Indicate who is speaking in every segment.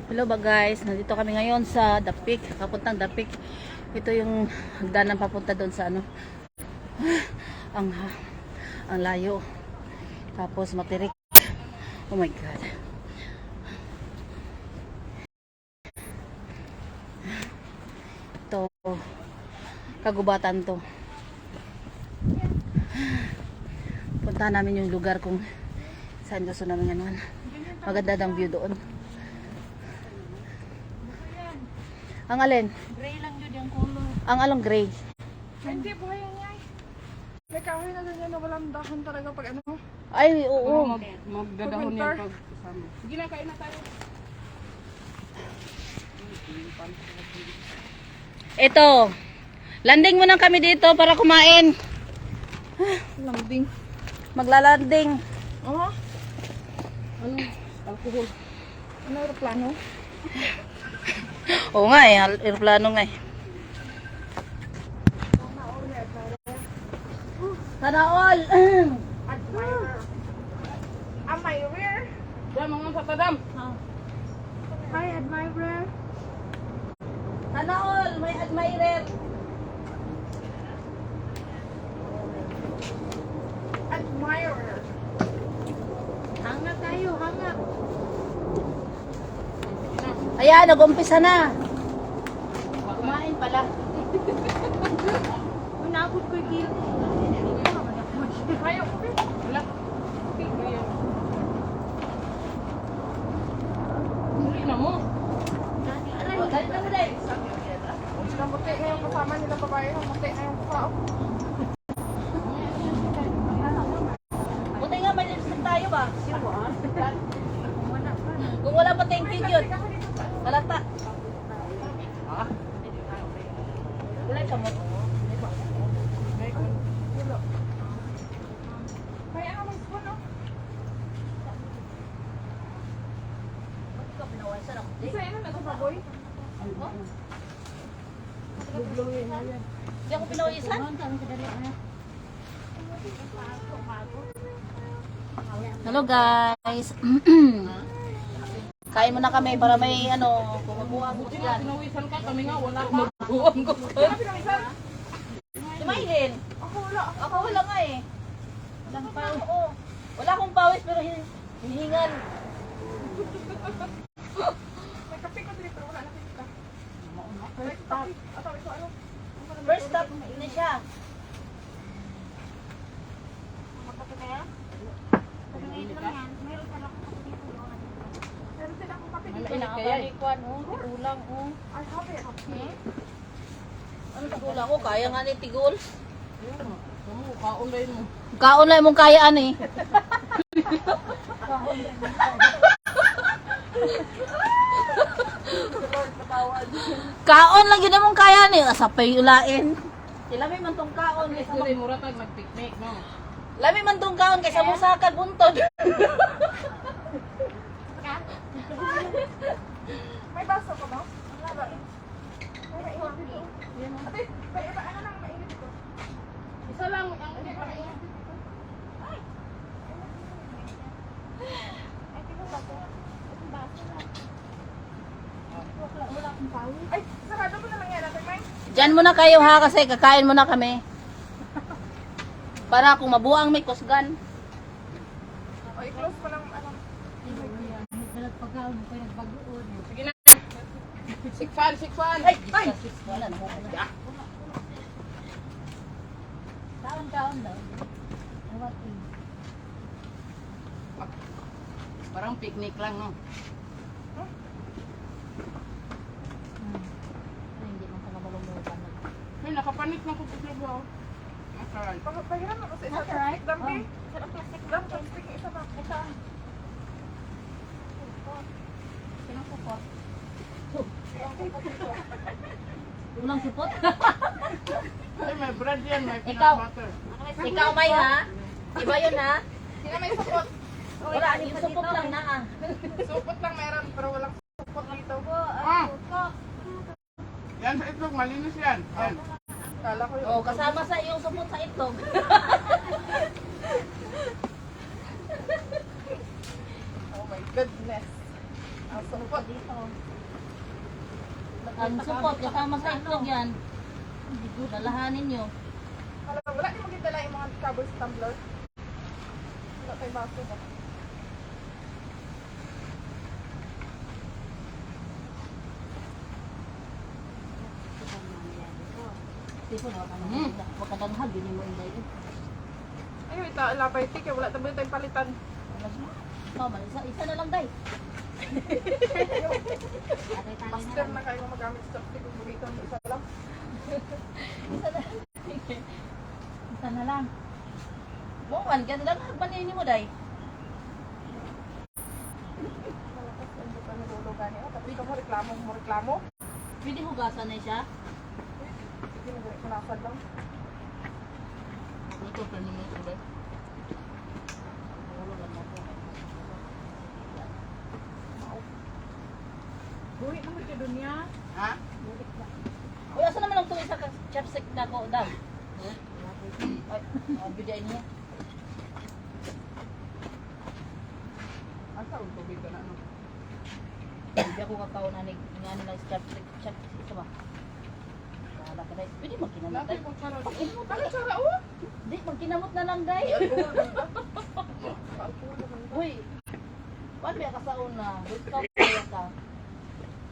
Speaker 1: Hello ba guys, nandito kami ngayon sa Dapik, papuntang Dapik. Ito yung hagdanan papunta doon sa ano, ang layo. Tapos matirik. Oh my god. Ito, kagubatan to. Punta namin yung lugar kung saan gusto namin ganon. Maganda ang view doon. Ang alin?
Speaker 2: Gray lang yun yung color.
Speaker 1: Ang along gray.
Speaker 2: Hindi, buhay yan yan. May kahoy na ganyan na walang dahon talaga pag ano.
Speaker 1: Ay, oo.
Speaker 2: Magdadahon yan pag kasama. Sige na, kain na tayo.
Speaker 1: Ito. Landing muna kami dito para kumain.
Speaker 2: Landing.
Speaker 1: Maglalanding.
Speaker 2: Oh? Ano? Alcohol. Ano aeroplano?
Speaker 1: Oo nga eh, aeroplano nga eh. Sana all.
Speaker 2: Admirer. Admirer? Dam, mga patadam. Hi, admirer.
Speaker 1: Sana all, may admirer.
Speaker 2: Admirer. Hanga tayo, hanga.
Speaker 1: Ayan, nag-umpisa na. Kumain pala.
Speaker 2: Unabot ko yung gilid. Ayaw ko rin. Wala. Hindi na mo.
Speaker 1: Oh, dali na mo dahil.
Speaker 2: Namuti na yung kasama nila babae. Namuti na yung tao.
Speaker 1: Buti nga may lipstick tayo ba? Kung wala pa tayong video, malata. Wala ka mo.
Speaker 2: Kaya nga mag-spoon, no?
Speaker 1: Ikaw pinawasan ako.
Speaker 2: Isa yun na nagpaboy.
Speaker 1: Hindi ako pinawasan. Hello guys. Kain muna kami para may ano, kumubuang ko yan.
Speaker 2: Pinawisan ka, kami nga wala pa. Magbuwang ko ka. Pinawisan?
Speaker 1: Sumailin.
Speaker 2: Ako wala.
Speaker 1: Ako wala nga eh. Walang pawis. Oo. Wala akong pawis pero hinihingal.
Speaker 2: May kape ko dito, wala na kita. First stop. Ito, ano?
Speaker 1: First stop na siya.
Speaker 2: Magkape kaya? Pag-init ka? Meron pa lang ako dito. Meron din akong kape dito.
Speaker 1: Pinakabalikuan oh. Tigulang oh.
Speaker 2: Ay, kape.
Speaker 1: Ano tigulang ko? Kaya nga ni tigol.
Speaker 2: Kaon lang mo.
Speaker 1: Kaon lang mong kayaan eh. Kaon lang yun mong kayaan eh. Asapay ulain. Lami man tong kaon.
Speaker 2: Gusto rin mura tag mag-picnic, no?
Speaker 1: Lami man tong kaon kaysa musakad buntod.
Speaker 2: May baso ka ba? Wala ba? May mainit dito. Ate, may iba, ano lang mainit dito? Isa lang, ang hindi pa mainit dito. Ay! Ay, tingnan ba ito? Itong baso lang. Wala akong pawis. Ay, sarado mo na lang yan, Ate May.
Speaker 1: Diyan muna kayo ha kasi kakain muna kami. Para kung mabuang may kusgan.
Speaker 2: O, i-close mo lang, ano. Sige na. Sikfan, sikfan.
Speaker 1: Ay! Ay! Wala na muna. Kaon daw.
Speaker 3: Parang picnic lang, no?
Speaker 1: Hindi man ka malumutan.
Speaker 2: May nakapanik na ko sa ba? Alright. Pahiram ako sa isa. Alright. Dampi. Sarap plastic. Dampi. Plastic yung isa pa. Ito.
Speaker 1: Pinasupot. Ulang supot?
Speaker 2: Ay, may bread yan. May
Speaker 1: Ikaw.
Speaker 2: peanut butter.
Speaker 1: Ikaw may ha? Iba yun ha?
Speaker 2: Sino may support?
Speaker 1: Wala, yung supot lang na ah.
Speaker 2: Support lang meron, pero walang support dito. Ah! Yan sa itlog, malinis yan. Yan. Kala ko yung...
Speaker 1: Oh, kasama sa iyong supot sa itlog.
Speaker 2: Goodness. Ang supot.
Speaker 1: Ang supot, kasama sa itlog yan. Lalahanin nyo.
Speaker 2: Alam, wala niyo magdala yung mga cover sa tumbler. Wala kayo baso ba?
Speaker 1: Tipo na, wag ka danghag, yun mo inday.
Speaker 2: Ayun, ito, lapay tik. Wala tayo tayong palitan.
Speaker 1: Isa na lang, day.
Speaker 2: Master na kayo magamit sa chopstick. Kung bulitan mo isa lang.
Speaker 1: Isa na lang. Buwan, ganda lang hagbanin mo, day.
Speaker 2: Malakas ang buka na lulugan niya. Tapi ka mo reklamo.
Speaker 1: Pwede hugasan na siya.
Speaker 2: Hindi mo kunasad lang.
Speaker 3: Ito, pwede mo ito ba?
Speaker 2: Buhi naman ka doon niya.
Speaker 3: Ha?
Speaker 1: Uy, asa naman ang tuwi sa chopstick na ko, dam? Ay, bidayin niya.
Speaker 3: Asa ang tubig ka na, no?
Speaker 1: Hindi ako kakao na nga nila sa chopstick. Isa ba? Bahala ka, day. Pwede magkinamot,
Speaker 2: Lagi
Speaker 1: day.
Speaker 2: mo tsara. Ano tsara, oh?
Speaker 1: Di, magkinamot na lang, day. Uy, paano ba kasaon na? Discount kaya ka?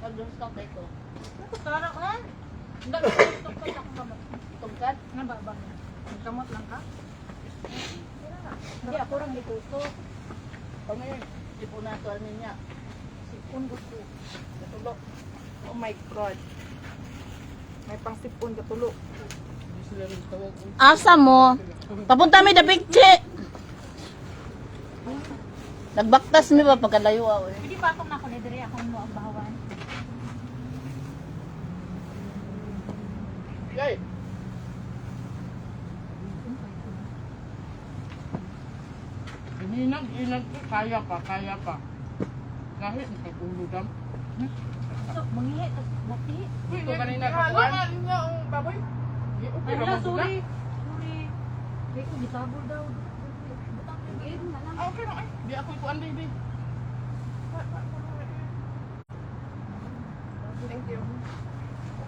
Speaker 1: Pag-discount na ito.
Speaker 2: Tsara ka? Hindi ko tungkol ako kamot.
Speaker 1: Tungkad?
Speaker 2: Nga ba ba? Kamot lang ka?
Speaker 1: Hindi, ako rin ituto. Kami, tipo na ito, ano niya.
Speaker 2: Sipon gusto. Katulo. Oh my God. May pang sipon katulo.
Speaker 3: Hindi sila rin tawag.
Speaker 1: Asa mo? Papunta mi da picture. Nagbaktas mi ba pagkalayo ako eh.
Speaker 2: Hindi pa ako nakonidiri akong mo ang bahawan.
Speaker 3: Yay! Inag, kaya pa. Kahit naguludam.
Speaker 2: So, mangihi. Lati.
Speaker 3: Ito kanina
Speaker 2: Halo
Speaker 3: kakuan.
Speaker 2: nga niya ang baboy.
Speaker 3: Okay, naman sila.
Speaker 2: Sorry. Kaya kung gitabol daw.
Speaker 3: Ah, okay lang. Ay, di ako ikuan, baby.
Speaker 2: Thank you.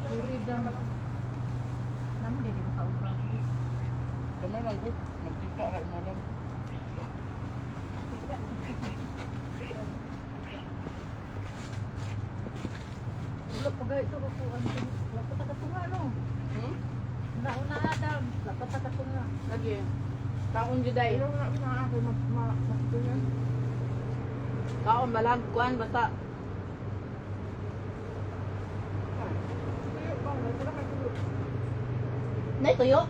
Speaker 4: Sorry daw. Naman din yung kaubang.
Speaker 3: Kami lang ko. Magkita rin mo lang.
Speaker 4: Wala pa ga ito kukuhan ko. Lapat ka tunga no.
Speaker 3: Hmm?
Speaker 4: Nauna daw. Lapat ka tunga.
Speaker 3: Lagi. Kaon juday.
Speaker 2: Pero nga nga ako makito yan.
Speaker 3: Kaon balag kuan basta.
Speaker 2: Tuyo ba? Wala may tuyo.
Speaker 1: Nay, tuyo?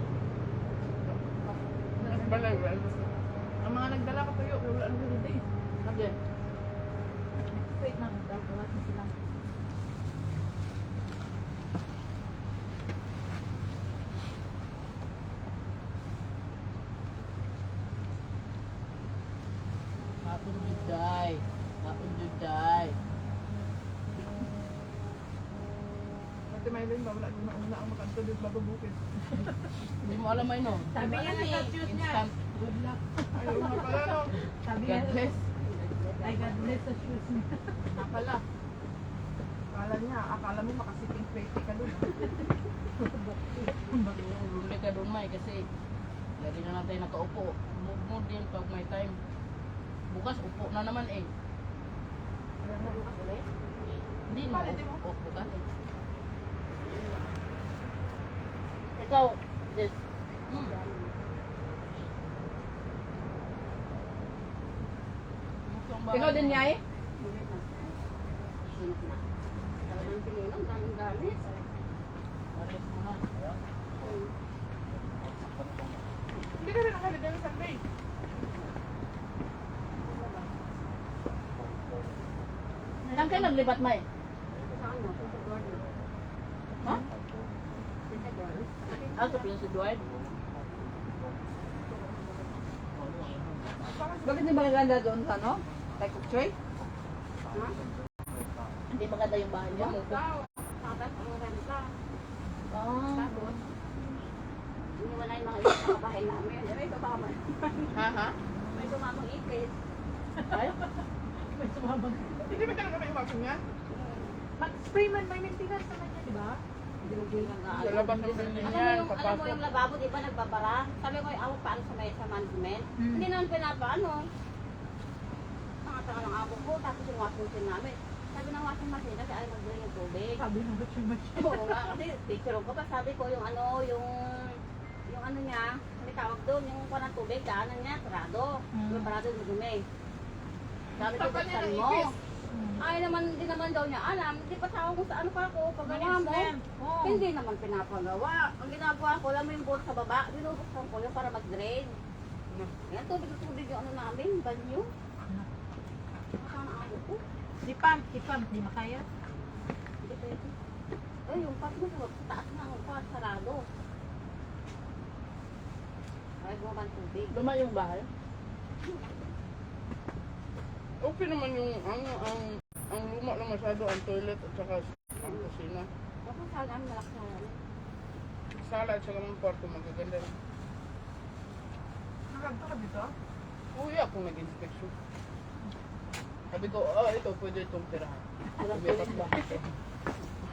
Speaker 3: Balay.
Speaker 2: Ang mga nagdala ka tuyo. Wala ang tuyo din.
Speaker 3: Lagi.
Speaker 4: Wait na. Dawat na sila.
Speaker 3: Kaon juday. Kaon juday.
Speaker 2: Ate Maylin ba? Wala din mauna ang makanto dito bago bukid.
Speaker 3: Hindi mo alam ay no.
Speaker 4: Sabi niya na choose niya.
Speaker 3: Instant. Good luck.
Speaker 2: Ayaw nga pala no.
Speaker 4: Sabi
Speaker 3: God
Speaker 4: niya.
Speaker 3: bless.
Speaker 4: Ay, God bless sa shoes niya.
Speaker 2: Akala. Akala mo makasiting 20 ka doon.
Speaker 3: Luli ka doon may kasi lagi na natin nakaupo. Move din pag may time. Bukas upo na naman eh. Hindi na.
Speaker 2: Palit mo.
Speaker 3: Oh, bukas.
Speaker 1: Ikaw, this.
Speaker 3: Hmm.
Speaker 2: Ikaw din niya eh?
Speaker 3: Alis mo na.
Speaker 2: Hindi ka rin nakalitin ng Sunday.
Speaker 1: Saan kayo naglibat, May? Ha? Ah, sa Prince Edward?
Speaker 4: Bakit di maganda doon sa no? Like of Choy?
Speaker 1: Hindi maganda yung bahay niya. Ah.
Speaker 4: Wala yung mga bahay namin. May sumama.
Speaker 3: Ha ha?
Speaker 4: May sumamang ipit.
Speaker 1: Ay?
Speaker 4: Babag.
Speaker 2: Hindi ba talaga may iwasan yan?
Speaker 4: Mag-spray man, may maintenance naman yan, di ba?
Speaker 2: Sa labas ng building
Speaker 5: Alam mo
Speaker 2: yan,
Speaker 5: yung, alam mo
Speaker 2: papasok.
Speaker 5: yung lababo, di ba, nagbabara? Sabi ko, ako paano sa may sa management?
Speaker 1: Hmm.
Speaker 5: Hindi naman pinapaano. Tanga-tanga ng abo ko, tapos yung washing machine namin. Sabi ng washing machine, kasi ayaw mag-drain yung tubig.
Speaker 4: Sabi ng washing machine.
Speaker 5: Oo nga, kasi picture ko pa, sabi ko yung ano, yung ano niya, may tawag doon, yung kuha ng tubig, daanan niya, sarado. Yung parado yung dumi. Sabi ko,
Speaker 2: Tapos niya
Speaker 5: buksan
Speaker 2: ng
Speaker 5: mo.
Speaker 2: ipis.
Speaker 5: Ay naman, hindi naman daw niya alam. Hindi pa tawag kung saan pa ako, pagawa mo.
Speaker 4: Oo.
Speaker 5: Hindi naman pinapagawa. Ang ginagawa ko, alam mo yung board sa baba, binubuksan ko yung para mag-drain. Yan, tubig yung ano namin, banyo. Saan ang ako ko?
Speaker 4: Sipam, di makaya.
Speaker 5: Hindi pwede. Ay, yung part mo sa taas na ang part, sarado. Ay, gumawa ng tubig.
Speaker 3: Luma yung bahay.
Speaker 2: Okay naman yung, ang luma lang masyado, ang toilet at saka ang kusina.
Speaker 5: Tapos saan ang malaki na yan?
Speaker 2: Sala at saka ng kwarto, magaganda.
Speaker 4: Nakagto ka dito?
Speaker 2: Uwi ako nag-inspection. Sabi ko, ito, pwede itong tirahan.
Speaker 3: Parang
Speaker 2: Sabi ko,
Speaker 3: tulit ba?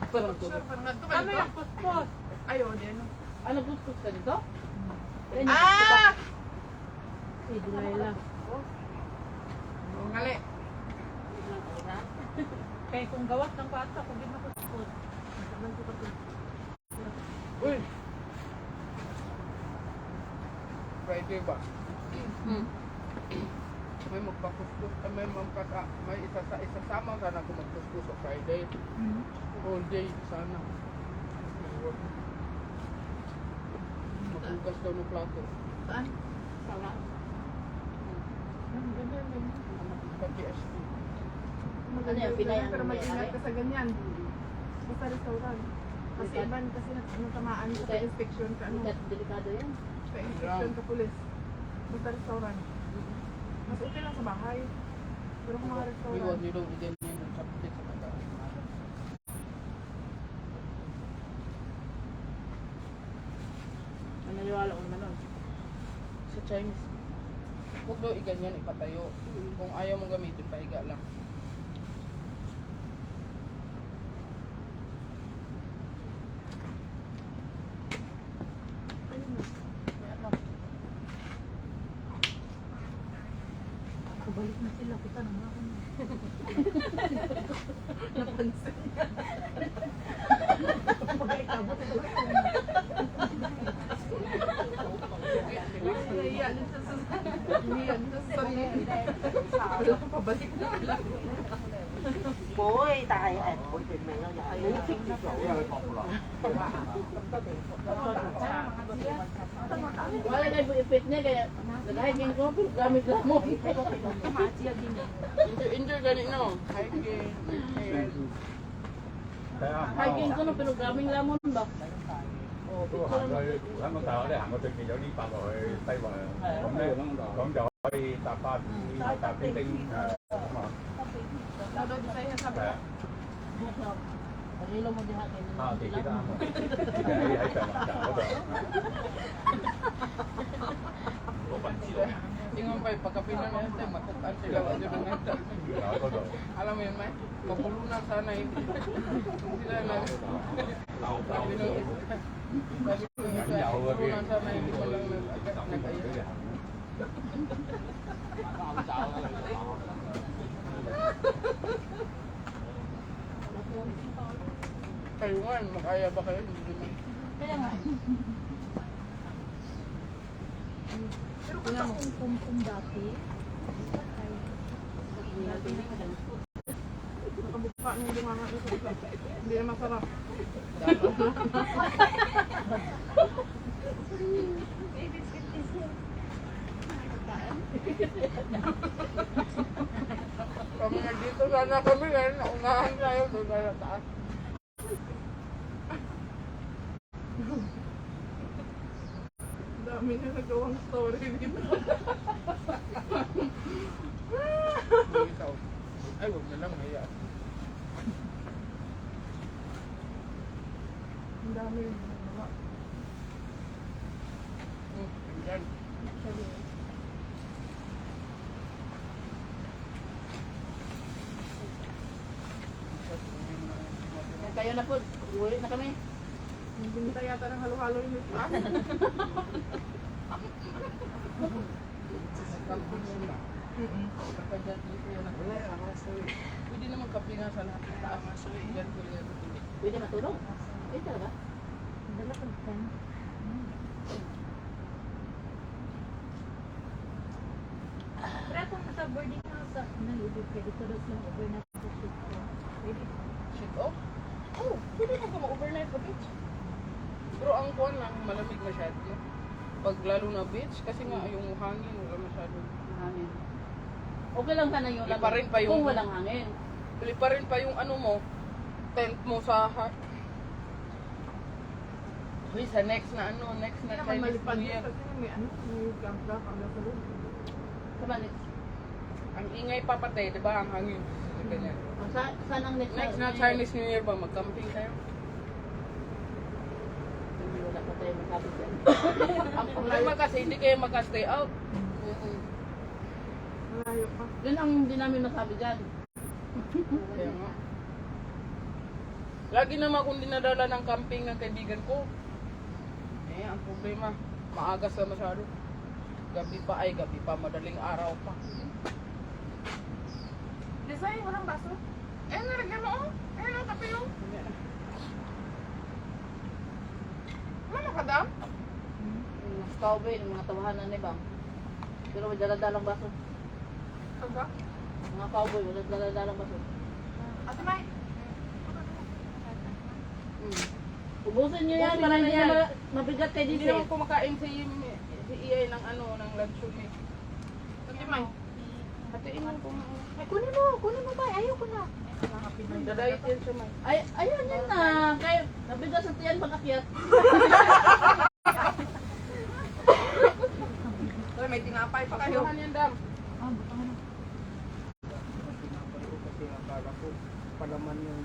Speaker 2: parang tulad.
Speaker 4: Parang nagto ka dito? Ano yung puspos?
Speaker 2: Ayaw, din.
Speaker 3: Ano gusto ka dito?
Speaker 2: Ah!
Speaker 4: Si Delilah.
Speaker 2: Ngali.
Speaker 5: Biglang ulan.
Speaker 4: Kaya kung gawas ng bata, kung di mapuspos. Naman ko kasi.
Speaker 2: Uy! Friday ba?
Speaker 5: Hmm.
Speaker 2: May magpakuskus, may isasama sana kung magkuskus sa Friday. All day sana. May work. Maghugas daw ng plato.
Speaker 4: Saan?
Speaker 5: Sana.
Speaker 4: Ang ganda yun.
Speaker 2: Pag-PST.
Speaker 3: Ano yan, pinayang
Speaker 6: Pero mag-ingat
Speaker 3: may-ari?
Speaker 6: ka sa ganyan. Basta restaurant. Kasi iban kasi natamaan ka sa
Speaker 3: Okay.
Speaker 6: inspection ka ano.
Speaker 3: Delikado yan.
Speaker 6: Sa inspection ka pulis. Basta restaurant. Mas okay lang sa bahay. Pero kung mga
Speaker 2: Iwan
Speaker 6: restaurant.
Speaker 2: nyo daw din yung chaptit sa kata.
Speaker 3: Naniniwala ko naman.
Speaker 2: Sa Chinese. Huwag daw iganyan, ipatayo. Kung ayaw mong gamitin, paiga lang.
Speaker 4: Kabalik na sila. Kita naman ako.
Speaker 6: Napansin.
Speaker 4: Pag-ikabot.
Speaker 6: Nahiya din siya sa nahiya din siya sa sarili. Wala kang pabalik na lang.
Speaker 7: Mỗi tay em của chị mày nó giải lý thích cái chỗ rồi một lần.
Speaker 3: Wala na yung ipit niya, kaya nag-hiking ko, pero gamit lang mo.
Speaker 2: Enjoy ganit no. Hiking.
Speaker 3: Hiking ko no, pero gaming lamon ba?
Speaker 8: 都行去香港大學咧，行過最近有啲搭落去西環，咁咧咁就可以搭巴士、搭叮叮咁啊，
Speaker 6: Lalo di tayo sa
Speaker 8: 係啊，
Speaker 3: Palilo mo diha kay
Speaker 8: 啊地鐵啱啊，喺上環站嗰度，老笨知道，
Speaker 2: Tingnan pa, pagkapinan na yun, matukan sila. Wala nang nanta.
Speaker 8: 原來喺嗰度，
Speaker 2: Alam mo yun, May? Mabulunan sana yun. Sila na. Sabi nung isa. Sabi nung isa, mabulunan sana hindi mo lang nag-ayos. Kayo nga, mag-aya ba kayo? Hindi naman.
Speaker 3: Kaya nga.
Speaker 4: Pero kung dati,
Speaker 6: nakabuka ng bunganga na sa hindi na masarap.
Speaker 2: Kami nandito sana kami ngayon, naunahan tayo doon sa taas.
Speaker 6: Ang dami na nagawang story dito.
Speaker 2: Ikaw. Ay, huwag na lang, maya.
Speaker 6: Ang dami yung nagawa.
Speaker 2: Yan.
Speaker 3: kayo na po. Uwi na kami.
Speaker 6: Hindi tayo yata ng halo-halo yung lipas.
Speaker 2: Camping muna. Pagka-dyan dito yan. Pwede naman kape nga sa lahat ng taas. Dyan ko yan.
Speaker 3: Pwede matulog. Pwede talaga.
Speaker 4: Dala ko pen. Pero kung sa boarding house, nalibig ka dito daw silang overnight sa ship ko. Pwede.
Speaker 2: Shit off? Oh, pwede naman ka ma-overnight sa beach. Pero ang kuwan lang, malamig masyado. Pag lalo na beach, kasi nga yung hangin, wala masyado.
Speaker 3: Hangin. Okay lang sana yung
Speaker 2: Iba rin pa yung-
Speaker 3: kung walang hangin.
Speaker 2: Pili pa rin pa yung ano mo, tent mo sa Uy, sa next na ano, next
Speaker 6: Hindi
Speaker 2: na
Speaker 6: naman
Speaker 2: Chinese
Speaker 6: malipad
Speaker 2: New
Speaker 6: yun
Speaker 2: Year.
Speaker 6: kasi may ano, may gamgam ang nasa loob.
Speaker 3: Kabalit.
Speaker 2: Ang ingay papatay, di ba? Ang hangin. Ganyan.
Speaker 3: Saan ang next
Speaker 2: Next na Chinese New Year ba? Mag-camping tayo?
Speaker 3: Hindi wala pa tayo masabi dyan.
Speaker 2: Ang problema kasi, hindi kayo mag-stay out.
Speaker 6: Malayo pa.
Speaker 3: Yun ang hindi namin masabi dyan.
Speaker 2: Kaya nga. Lagi naman akong dinadala ng camping ng kaibigan ko. Eh, ang problema, maagas na masyado. Gabi pa, madaling araw pa.
Speaker 6: Lisay, walang baso? Eh, nalagyan mo oh. Eh, lang kape oh. Wala ka dam?
Speaker 3: Yung mga cowboy, yung mga tawahanan ni Bang. Pero may daladalang baso.
Speaker 6: Aga?
Speaker 3: Mga cowboy, wala daladalang baso.
Speaker 6: Ate May.
Speaker 3: Ubusin nyo yan
Speaker 2: Ubusin
Speaker 3: para
Speaker 2: nyo
Speaker 3: hindi
Speaker 2: yan.
Speaker 3: na mabigat kay
Speaker 2: Hindi
Speaker 3: DC.
Speaker 2: naman kumakain si EA ng ano, ng luncheon eh.
Speaker 6: Ate May.
Speaker 2: Hatiin mo kung
Speaker 4: Ay, kunin mo ba? Ayoko na.
Speaker 2: dadayit yan siya, May.
Speaker 3: Ay, ayun yun na. Kaya nabigat sa tiyan pag akyat.
Speaker 6: Uy, may tinapay pa kayo.
Speaker 2: Pasuhan yan, Dam.
Speaker 4: Ah, buka na.
Speaker 2: Kasi akala ko, palaman yung